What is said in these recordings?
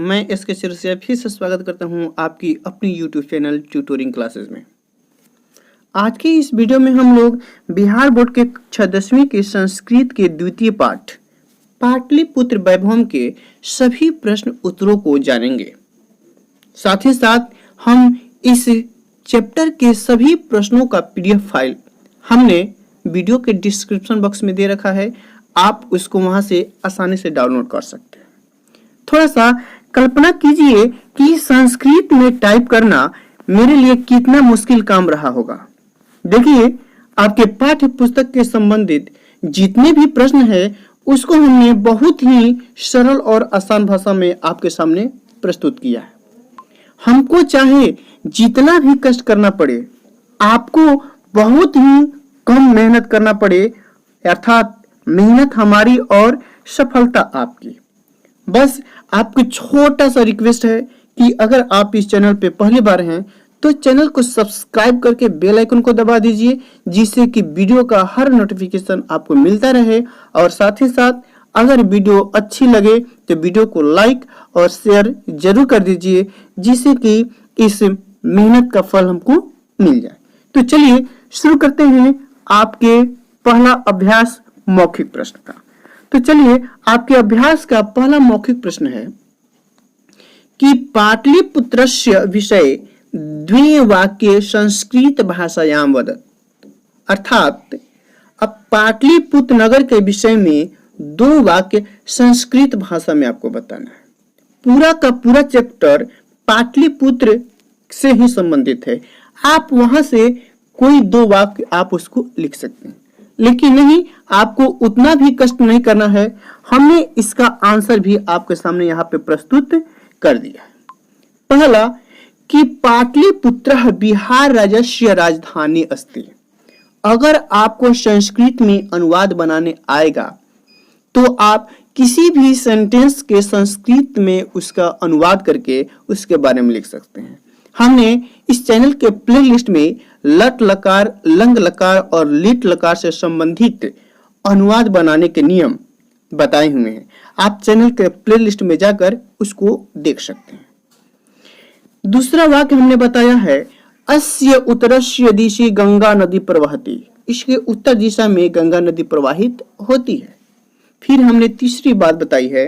मैं इसके सिलसिले फिर से स्वागत करता हूं आपकी अपनी YouTube चैनल ट्यूटोरिंग क्लासेस में। आज की इस वीडियो में हम लोग बिहार बोर्ड के कक्षा 10वीं के संस्कृत के द्वितीय पाठ पाटलिपुत्र वैभव के सभी प्रश्न उत्तरों को जानेंगे। साथ ही साथ हम इस चैप्टर के सभी प्रश्नों का PDF फाइल हमने वीडियो के डिस्क्रिप्शन बॉक्स में दे रखा है, आप उसको वहां से आसानी से डाउनलोड कर सकते हैं। थोड़ा सा कल्पना कीजिए कि संस्कृत में टाइप करना मेरे लिए कितना मुश्किल काम रहा होगा। देखिए, आपके पाठ्य पुस्तक के संबंधित जितने भी प्रश्न हैं उसको हमने बहुत ही सरल और आसान भाषा में आपके सामने प्रस्तुत किया है। हमको चाहे जितना भी कष्ट करना पड़े, आपको बहुत ही कम मेहनत करना पड़े, अर्थात मेहनत हमारी और सफलता आपकी। बस आपको छोटा सा रिक्वेस्ट है कि अगर आप इस चैनल पे पहली बार हैं तो चैनल को सब्सक्राइब करके बेल आइकन को दबा दीजिए, जिससे कि वीडियो का हर नोटिफिकेशन आपको मिलता रहे। और साथ ही साथ अगर वीडियो अच्छी लगे तो वीडियो को लाइक और शेयर जरूर कर दीजिए, जिससे कि इस मेहनत का फल हमको मिल जाए। तो चलिए शुरू करते हैं आपके पहला अभ्यास मौखिक प्रश्न का। तो चलिए, आपके अभ्यास का पहला मौखिक प्रश्न है कि पाटलिपुत्रस्य विषय द्विवाक्ये संस्कृत भाषायां वदत्। अर्थात अब पाटलिपुत्र नगर के विषय में 2 वाक्य संस्कृत भाषा में आपको बताना है। पूरा का पूरा चैप्टर पाटलिपुत्र से ही संबंधित है। आप वहां से कोई 2 वाक्य आप उसको लिख सकते हैं, लेकिन नहीं, आपको उतना भी कष्ट नहीं करना है। हमने इसका आंसर भी आपके सामने यहाँ पे प्रस्तुत कर दिया है। पहला कि पाटलिपुत्र बिहार राज्यस्य राजधानी अस्ति। अगर आपको संस्कृत में अनुवाद बनाने आएगा तो आप किसी भी सेंटेंस के संस्कृत में उसका अनुवाद करके उसके बारे में लिख सकते हैं। हमने इस चैनल के प्लेलिस्ट में लट लकार, लंग लकार और लिट लकार से संबंधित अनुवाद बनाने के नियम बताए हुए हैं। आप चैनल के प्लेलिस्ट में जाकर उसको देख सकते हैं। दूसरा वाक्य हमने बताया है अस्य उत्तरस्य दिशि गंगा नदी प्रवहति। इसके उत्तर दिशा में गंगा नदी प्रवाहित होती है। फिर हमने तीसरी बात बताई है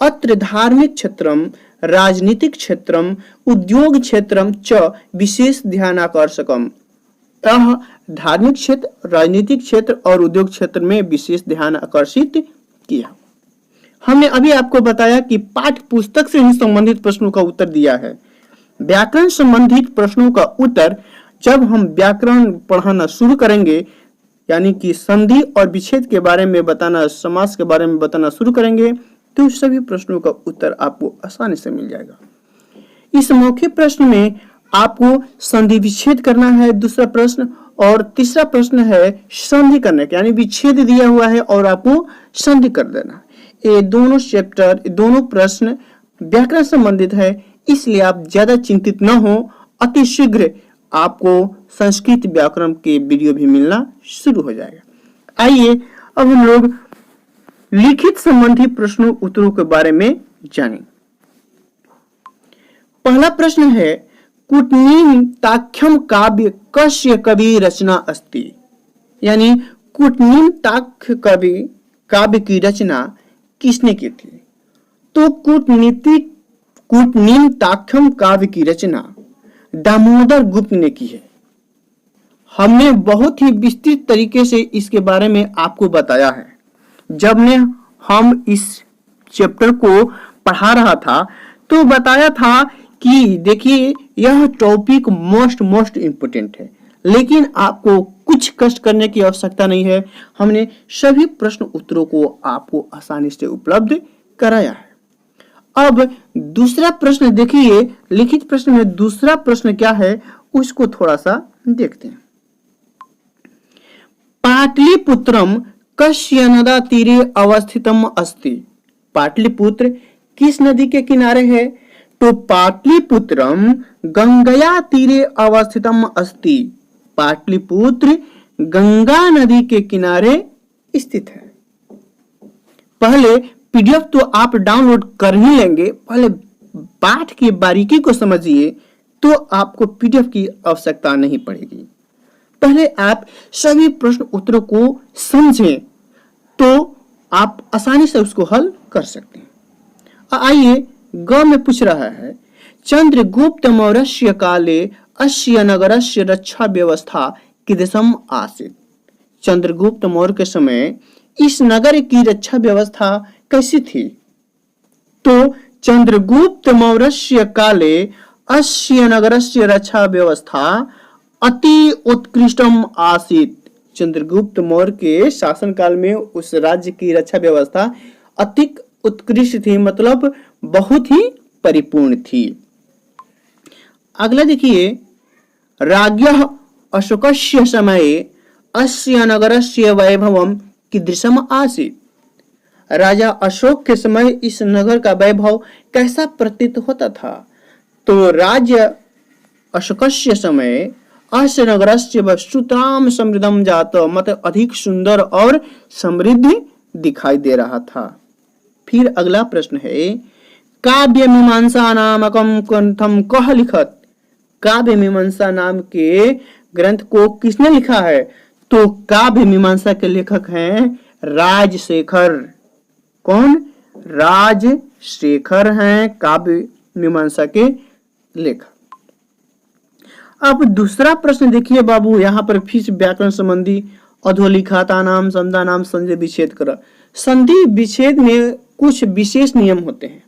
अत्र धार्मिक क्षेत्रम राजनीतिक क्षेत्रम उद्योग क्षेत्रम च विशेष ध्यान आकर्षकम। धार्मिक क्षेत्र, राजनीतिक क्षेत्र और उद्योग क्षेत्र में विशेष ध्यान आकर्षित किया। हमने अभी आपको बताया कि पाठ्य पुस्तक से ही संबंधित प्रश्नों का उत्तर दिया है। व्याकरण संबंधित प्रश्नों का उत्तर जब हम व्याकरण पढ़ाना शुरू करेंगे, यानी कि संधि और विच्छेद के बारे में बताना, समास के बारे में बताना शुरू करेंगे, तो सभी प्रश्नों का उत्तर आपको आसानी से मिल जाएगा। इस मौखिक प्रश्न में आपको संधि विच्छेद करना है, दूसरा प्रश्न, और तीसरा प्रश्न है संधि करने का, यानी विच्छेद दिया हुआ है और आपको संधि कर देना। ये दोनों चैप्टर, दोनों प्रश्न व्याकरण संबंधित है, इसलिए आप ज्यादा चिंतित न हो। अति शीघ्र आपको संस्कृत व्याकरण के वीडियो भी मिलना शुरू हो जाएगा। आइए अब हम लोग लिखित संबंधी प्रश्नों उत्तरों के बारे में जानें। पहला प्रश्न है कूटनीताख्यम काव्य कस्य कवि रचना अस्ति। यानी कूटनीताख्य काव्य की रचना किसने की थी? तो कूटनीताख्यम काव्य की रचना दामोदर गुप्त ने की है। हमने बहुत ही विस्तृत तरीके से इसके बारे में आपको बताया है। जब हम इस चैप्टर को पढ़ा रहा था तो बताया था कि देखिए, यह टॉपिक मोस्ट इंपोर्टेंट है, लेकिन आपको कुछ कष्ट करने की आवश्यकता नहीं है। हमने सभी प्रश्न उत्तरों को आपको आसानी से उपलब्ध कराया है। अब दूसरा प्रश्न देखिए, लिखित प्रश्न में दूसरा प्रश्न क्या है उसको थोड़ा सा देखते हैं। पाटलिपुत्रम कस्य नदा तीरे अवस्थितम अस्ति। पाटलिपुत्र किस नदी के किनारे है? तो पाटलिपुत्रम गंगया तीरे अवस्थितम अस्ति। पाटलिपुत्र गंगा नदी के किनारे स्थित है। पहले PDF तो आप डाउनलोड कर ही लेंगे, पहले पाठ की बारीकी को समझिए तो आपको पीडीएफ की आवश्यकता नहीं पड़ेगी। पहले आप सभी प्रश्न उत्तरों को समझें तो आप आसानी से उसको हल कर सकते हैं। आइए ग में पूछ रहा है, चंद्रगुप्त मौर्य काले अस्य नगरस्य रक्षा व्यवस्था कीदृशम् आसीत्। चंद्रगुप्त मौर्य के समय इस नगर की रक्षा व्यवस्था कैसी थी? तो चंद्रगुप्त मौर्य काले अस्य नगरस्य रक्षा व्यवस्था अति उत्कृष्टम आसीत्। चंद्रगुप्त मौर्य के शासन काल में उस राज्य की रक्षा व्यवस्था अति उत्कृष्ट थी, मतलब बहुत ही परिपूर्ण थी। अगला देखिए, राज्ञः अशोकस्य समये अस्य नगरस्य वैभवम् कीदृशम् आसीत्। राजा अशोक के समय इस नगर का वैभव कैसा प्रतीत होता था? तो राज्य अशोकस्य समय अस्य नगरस्य वस्तुतां समृद्धं जात, मतलब अधिक सुंदर और समृद्ध दिखाई दे रहा था। फिर अगला प्रश्न है, काव्य मीमांसा नामकम ग्रंथम कह लिखत। काव्य मीमांसा नाम के ग्रंथ को किसने लिखा है? तो काव्य मीमांसा के लेखक हैं राजशेखर। कौन? राजशेखर हैं काव्य मीमांसा के लेखक। अब दूसरा प्रश्न देखिए बाबू, यहाँ पर फिर व्याकरण संबंधी अधोलिखिता नाम संधा नाम संधि विच्छेद कर। संधि विच्छेद में कुछ विशेष नियम होते हैं।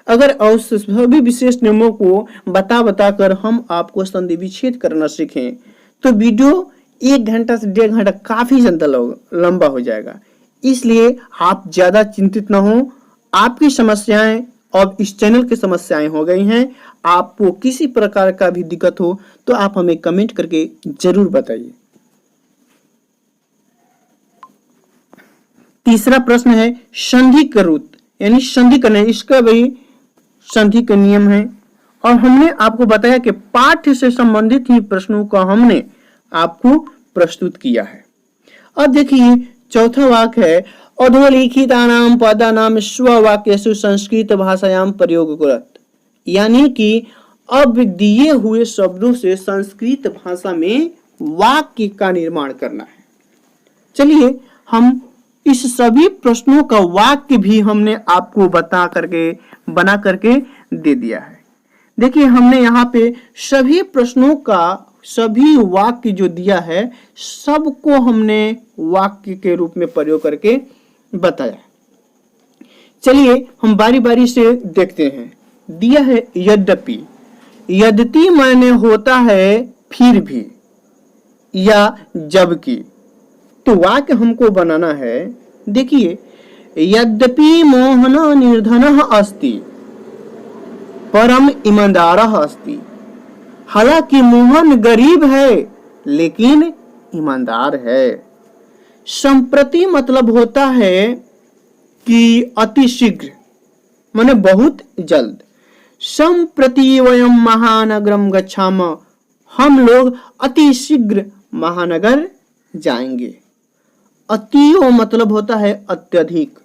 अगर उस सभी विशेष नियमों को बता कर हम आपको संधि विच्छेद करना सीखें तो वीडियो 1 घंटा से 1.5 घंटा काफी ज्यादा लंबा हो जाएगा। इसलिए आप ज्यादा चिंतित न हो। आपकी समस्याएं और इस चैनल की समस्याएं हो गई हैं। आपको किसी प्रकार का भी दिक्कत हो तो आप हमें कमेंट करके जरूर बताइए। तीसरा प्रश्न है, संधि करुत यानी संधि करना, इसका भी संधि का नियम है और हमने आपको बताया कि पाठ्य से संबंधित ही प्रश्नों का हमने आपको प्रस्तुत किया है। अब देखिए चौथा वाक्य है, अधोलिखितानां पदानां स्ववाक्येषु संस्कृत भाषायां प्रयोग कुरत। यानी कि अब दिए हुए शब्दों से संस्कृत भाषा में वाक्य का निर्माण करना है। चलिए हम इस सभी प्रश्नों का वाक्य भी हमने आपको बना करके दे दिया है। देखिए हमने यहाँ पे सभी प्रश्नों का सभी वाक्य जो दिया है सबको हमने वाक्य के रूप में प्रयोग करके बताया। चलिए हम बारी बारी से देखते हैं। दिया है यद्यपि। यद्यपि माने होता है फिर भी या जबकि। तो वाक्य हमको बनाना है। देखिए, यद्यपि मोहन निर्धनः अस्ति परम ईमानदारः अस्ति। हालांकि मोहन गरीब है लेकिन ईमानदार है। संप्रति मतलब होता है कि अति शीघ्र, माने बहुत जल्द। संप्रति वयम महानगरम गच्छामः, हम लोग अति शीघ्र महानगर जाएंगे। अतियो मतलब होता है अत्यधिक।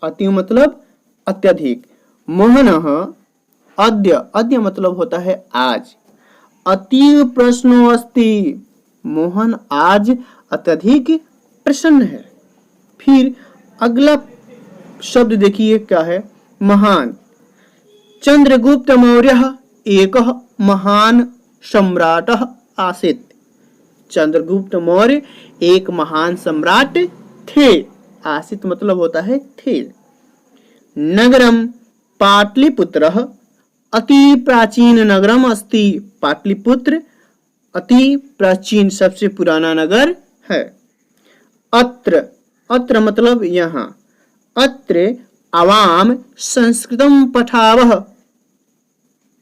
अतियो मतलब अत्यधिक। मोहनः अद्य, अद्य मतलब होता है आज। अतीव प्रसन्नो अस्ति, मोहन आज अत्यधिक प्रसन्न है। फिर अगला शब्द देखिए क्या है, महान। चंद्रगुप्त मौर्य एकः महान सम्राटः आसीत्। चंद्रगुप्त मौर्य एक महान सम्राट थे। आसीत् मतलब होता है थे। नगरम पाटलिपुत्रः अति प्राचीन नगरम अस्ति। पाटलिपुत्र अति प्राचीन सबसे पुराना नगर है। अत्र, अत्र मतलब यहाँ। अत्र आवाम संस्कृतम पठावः,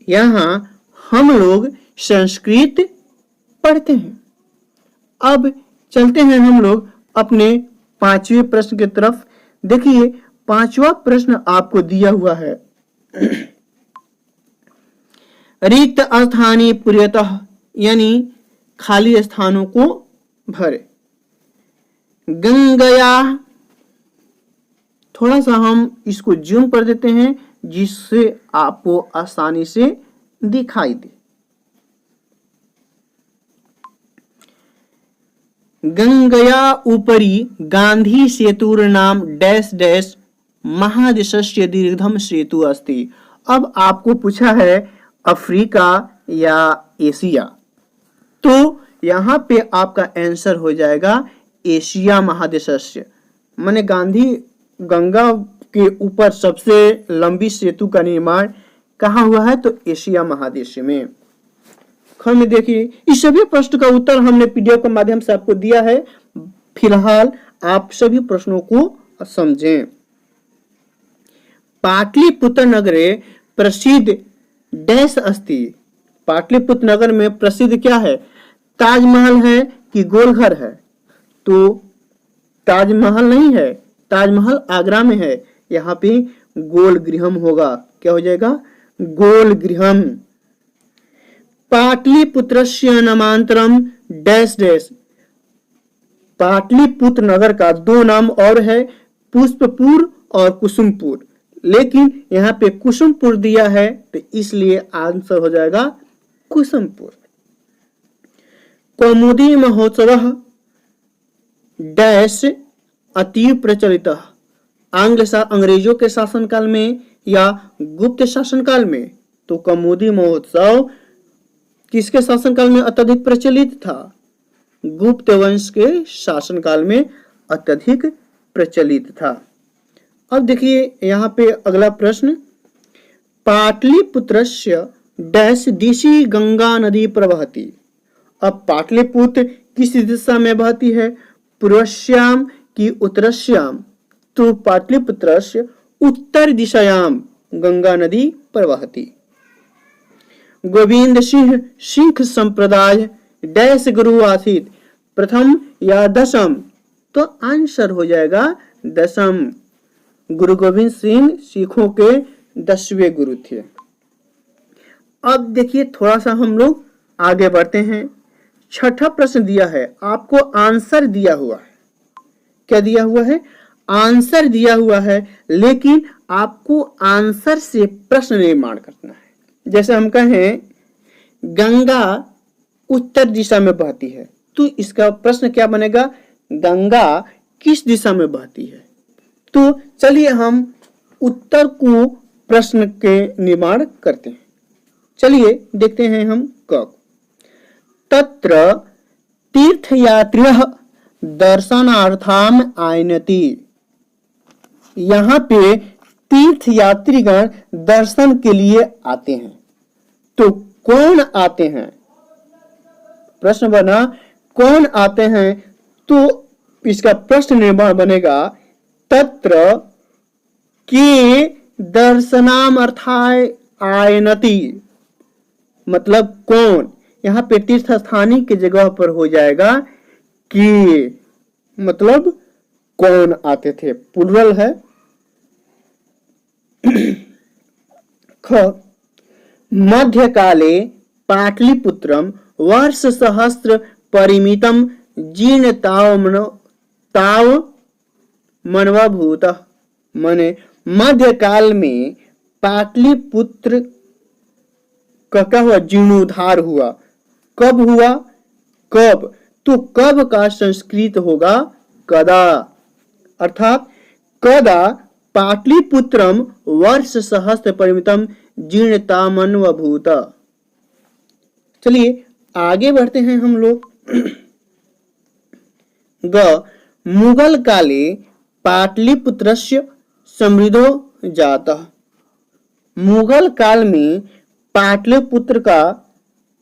यहाँ हम लोग संस्कृत पढ़ते हैं। अब चलते हैं हम लोग अपने 5वें प्रश्न की तरफ। देखिए 5वां प्रश्न आपको दिया हुआ है, रिक्त स्थानी पूर्यतः, यानी खाली स्थानों को भरे। गंगया, थोड़ा सा हम इसको जूम कर देते हैं जिससे आपको आसानी से दिखाई दे। गंगया उपरी गांधी सेतुर नाम डैश डैश महादेशस्य दीर्घतम सेतु अस्ति। अब आपको पूछा है अफ्रीका या एशिया, तो यहां पे आपका आंसर हो जाएगा एशिया महादेशस्य। माने गंगा के ऊपर सबसे लंबी सेतु का निर्माण कहाँ हुआ है, तो एशिया महादेश में। ख में देखिए, इस सभी प्रश्न का उत्तर हमने पीडीएफ के माध्यम से आपको दिया है। फिलहाल आप सभी प्रश्नों को समझें। पाटलिपुत्र नगरे प्रसिद्ध डैश अस्ति। पाटलिपुत्र नगर में प्रसिद्ध क्या है, ताजमहल है कि गोलघर है, तो ताजमहल नहीं है, ताजमहल आगरा में है, यहाँ पे गोल गृहम होगा। क्या हो जाएगा, गोल गृहम। पाटलिपुत्रस्य नामांतरम डैश डैश। पाटलिपुत्र नगर का दो नाम और है, पुष्पपुर और कुसुमपुर, लेकिन यहाँ पे कुसुमपुर दिया है तो इसलिए आंसर हो जाएगा कुसुमपुर। कौमुदी महोत्सव डैश अतीव प्रचलित। अंग्रेजों के शासनकाल में या गुप्त शासनकाल में, तो कौमुदी महोत्सव किसके शासनकाल में अत्यधिक प्रचलित था, गुप्त वंश के शासनकाल में अत्यधिक प्रचलित था। अब देखिए यहाँ पे अगला प्रश्न, पाटलिपुत्रस्य डैश दिशि गंगा नदी प्रवहति। अब पाटलिपुत्र किस दिशा में बहती है, पूर्वश्याम की उत्तरश्याम, तो पाटलिपुत्रस्य उत्तर दिशायाम गंगा नदी प्रवहति। गोविंद सिंह संप्रदाय डैश गुरु आसित, प्रथम या दशम, तो आंसर हो जाएगा दशम। गुरु गोविंद सिंह सिखों के 10वें गुरु थे। अब देखिए थोड़ा सा हम लोग आगे बढ़ते हैं। छठा प्रश्न दिया है, आपको आंसर दिया हुआ है। क्या दिया हुआ है, आंसर दिया हुआ है, लेकिन आपको आंसर से प्रश्न निर्माण करना है। जैसे हम कहें गंगा उत्तर दिशा में बहती है, तो इसका प्रश्न क्या बनेगा, गंगा किस दिशा में बहती है। तो चलिए हम उत्तर को प्रश्न के निर्माण करते हैं। चलिए देखते हैं हम क। तत्र तीर्थयात्रियः दर्शनार्थम आयनति। यहाँ पे तीर्थयात्रीगण दर्शन के लिए आते हैं, तो कौन आते हैं, प्रश्न बना कौन आते हैं, तो इसका प्रश्न निर्माण बनेगा तत्र के दर्शनार्थाय आयनति, मतलब कौन। यहाँ पे तीर्थ स्थानी की जगह पर हो जाएगा कि, मतलब कौन आते थे, प्लुरल है। ख मध्यकाले पाटलिपुत्रम वर्ष सहस्त्र परिमितम जीर्ण ताव मनवाभूत। माने मध्यकाल में पाटलिपुत्र का क्या हुआ, जीर्णोद्धार हुआ। कब हुआ, कब, तो कब का संस्कृत होगा कदा, अर्थात कदा पाटलिपुत्रम वर्ष सहस्त्र परिमितम जीर्णतामन्वभूत। चलिए आगे बढ़ते हैं हम लोग। ग मुगल काले पाटलिपुत्रस्य समृद्धो जातः। मुगल काल में पाटलिपुत्र का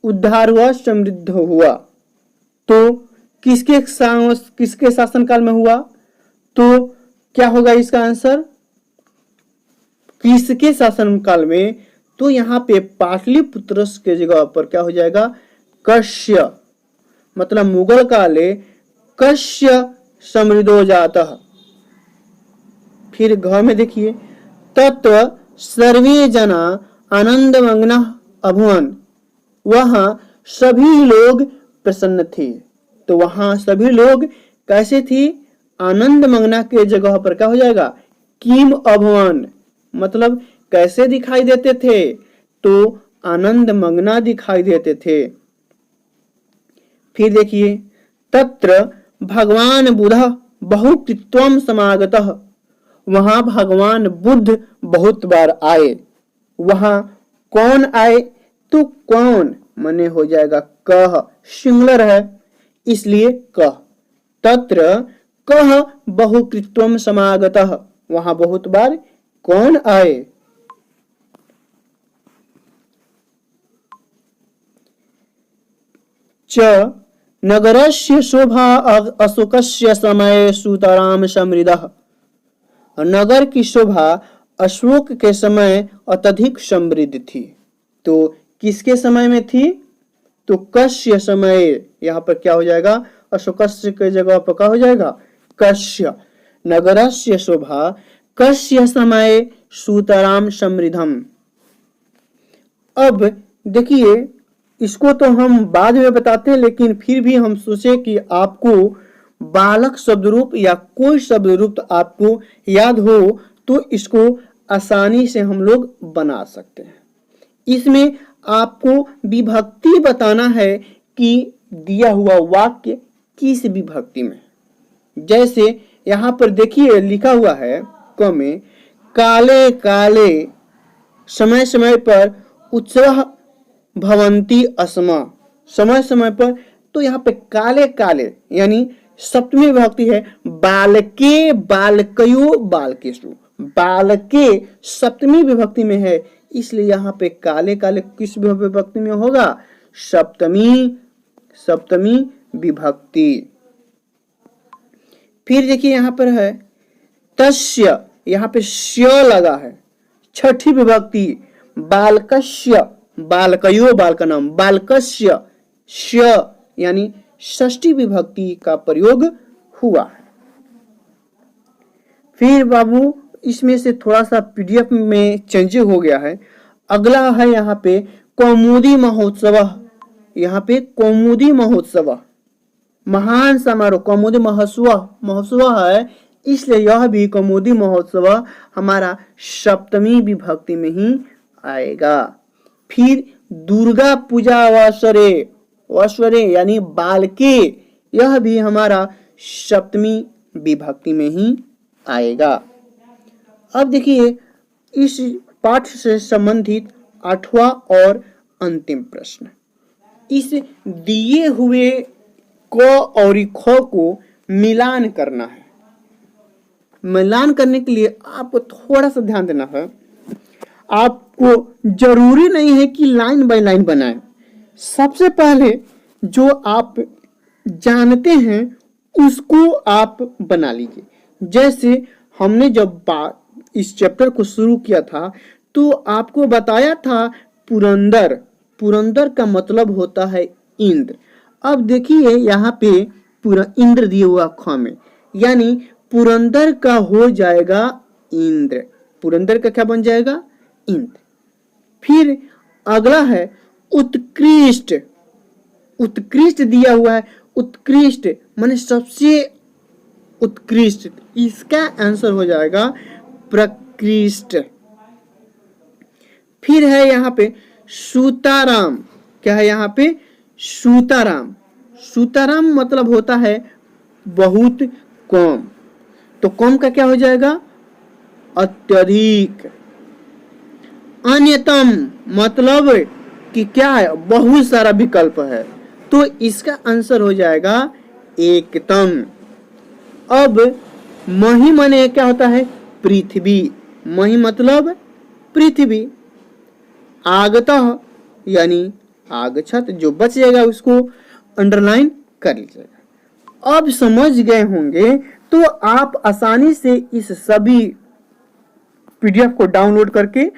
उद्धार हुआ, समृद्ध हुआ। तो किसके शासनकाल में हुआ, तो क्या होगा इसका आंसर, किसके शासनकाल में, तो यहाँ पे पाटलिपुत्र के जगह पर क्या हो जाएगा, कश्य, मतलब मुगल काले कश्य समृद्धो जातः। फिर घ में देखिए, तत्व सर्वे जना आनंदमग्न अभुवन। वहां सभी लोग प्रसन्न थे, तो वहां सभी लोग कैसे थे, आनंद मंगना के जगह पर क्या हो जाएगा, किम अभुवन, मतलब कैसे दिखाई देते थे? तो आनंद मग्ना दिखाई देते थे। फिर देखिए, तत्र भगवान बुधः बहुकृत्वम समागतः, वहां भगवान बुद्ध बहुत बार आए। वहां कौन आए? तो कौन मने हो जाएगा कह, सिंगुलर है इसलिए कह। तत्र कह बहुकृत्वम समागतः, वहां बहुत बार कौन आए? च नगरस्य शोभा अशोकस्य समय सुतराम समृद्धः, नगर की शोभा अशोक के समय अत्यधिक समृद्ध थी। तो किसके समय में थी? तो कस्य समय, यहाँ पर क्या हो जाएगा? अशोकस्य के जगह पर क्या हो जाएगा? कस्य। नगरस्य शोभा कस्य समय सुतराम समृद्धम। अब देखिए, इसको तो हम बाद में बताते हैं, लेकिन फिर भी हम सोचे कि आपको बालक शब्द रूप या कोई शब्द रूप आपको याद हो तो इसको आसानी से हम लोग बना सकते हैं। इसमें आपको विभक्ति बताना है कि दिया हुआ वाक्य किस विभक्ति में। जैसे यहाँ पर देखिए लिखा हुआ है क में, काले काले समय समय पर उत्सव भवंती अस्मा, समय समय पर। तो यहाँ पे काले काले यानी सप्तमी विभक्ति है। बालके बालकयो बालकेषु, बालके सप्तमी विभक्ति में है, इसलिए यहाँ पे काले काले किस विभक्ति में होगा? सप्तमी विभक्ति। फिर देखिए यहाँ पर है तस्य, यहाँ पे स्य लगा है, छठी विभक्ति। बालकस्य, बालकयो बालकनम, बालकस्य स्य यानी षष्ठी विभक्ति का प्रयोग हुआ है। फिर बाबू इसमें से थोड़ा सा पीडीएफ में चेंज हो गया है। अगला है यहाँ पे कौमुदी महोत्सव, यहाँ पे कौमुदी महोत्सव, महान समारोह, कौमुदी महोत्सव है, इसलिए यह भी कौमुदी महोत्सव हमारा सप्तमी विभक्ति में ही आएगा। फिर दुर्गा पूजा अवसरे, वस्वरे यानी बालके, यह भी हमारा सप्तमी विभक्ति में ही आएगा। अब देखिए इस पाठ से संबंधित 8वां और अंतिम प्रश्न। इस दिए हुए क और ख को मिलान करना है। मिलान करने के लिए आपको थोड़ा सा ध्यान देना है। आपको जरूरी नहीं है कि लाइन बाय लाइन बनाएं। सबसे पहले जो आप जानते हैं उसको आप बना लीजिए। जैसे हमने जब इस चैप्टर को शुरू किया था तो आपको बताया था पुरंदर, पुरंदर का मतलब होता है इंद्र। अब देखिए यहाँ पे पूरा इंद्र दिया हुआ ख में, यानी पुरंदर का हो जाएगा इंद्र, पुरंदर का क्या बन जाएगा? इंद्र। फिर अगला है उत्कृष्ट, उत्कृष्ट दिया हुआ है, उत्कृष्ट माने सबसे उत्कृष्ट, इसका आंसर हो जाएगा प्रकृष्ट। फिर है यहाँ पे सूताराम, क्या है यहाँ पे? सूताराम। सूताराम मतलब होता है बहुत कम, तो कम का क्या हो जाएगा? अत्यधिक। अन्यतम मतलब कि क्या है? बहुत सारा विकल्प है, तो इसका आंसर हो जाएगा एकतम। अब मही माने क्या होता है? पृथ्वी, मही मतलब पृथ्वी। आगतः यानी आगछत, जो बच जाएगा उसको अंडरलाइन कर लीजिएगा। अब समझ गए होंगे तो आप आसानी से इस सभी पीडीएफ को डाउनलोड करके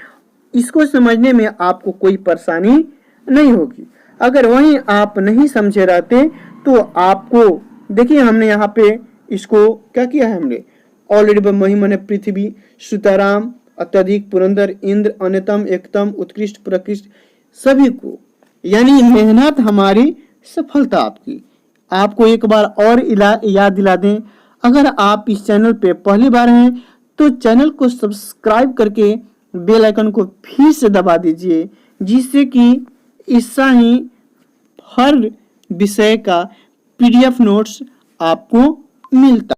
इसको समझने में आपको कोई परेशानी नहीं होगी। अगर वहीं आप नहीं समझे रहते तो आपको देखिए हमने यहाँ पे इसको क्या किया है, हमने ऑलरेडी मही माने पृथ्वी, सुताराम, अत्यधिक, पुरंदर, इंद्र, अन्यतम, एकतम, उत्कृष्ट, प्रकृष्ट, सभी को, यानी मेहनत हमारी सफलता आपकी। आपको एक बार और याद दिला दें, अगर आप इस चैनल पे पहली बार हैं तो चैनल को सब्सक्राइब करके बेल आइकन को फिर से दबा दीजिए, जिससे कि इससे ही हर विषय का PDF नोट्स आपको मिलता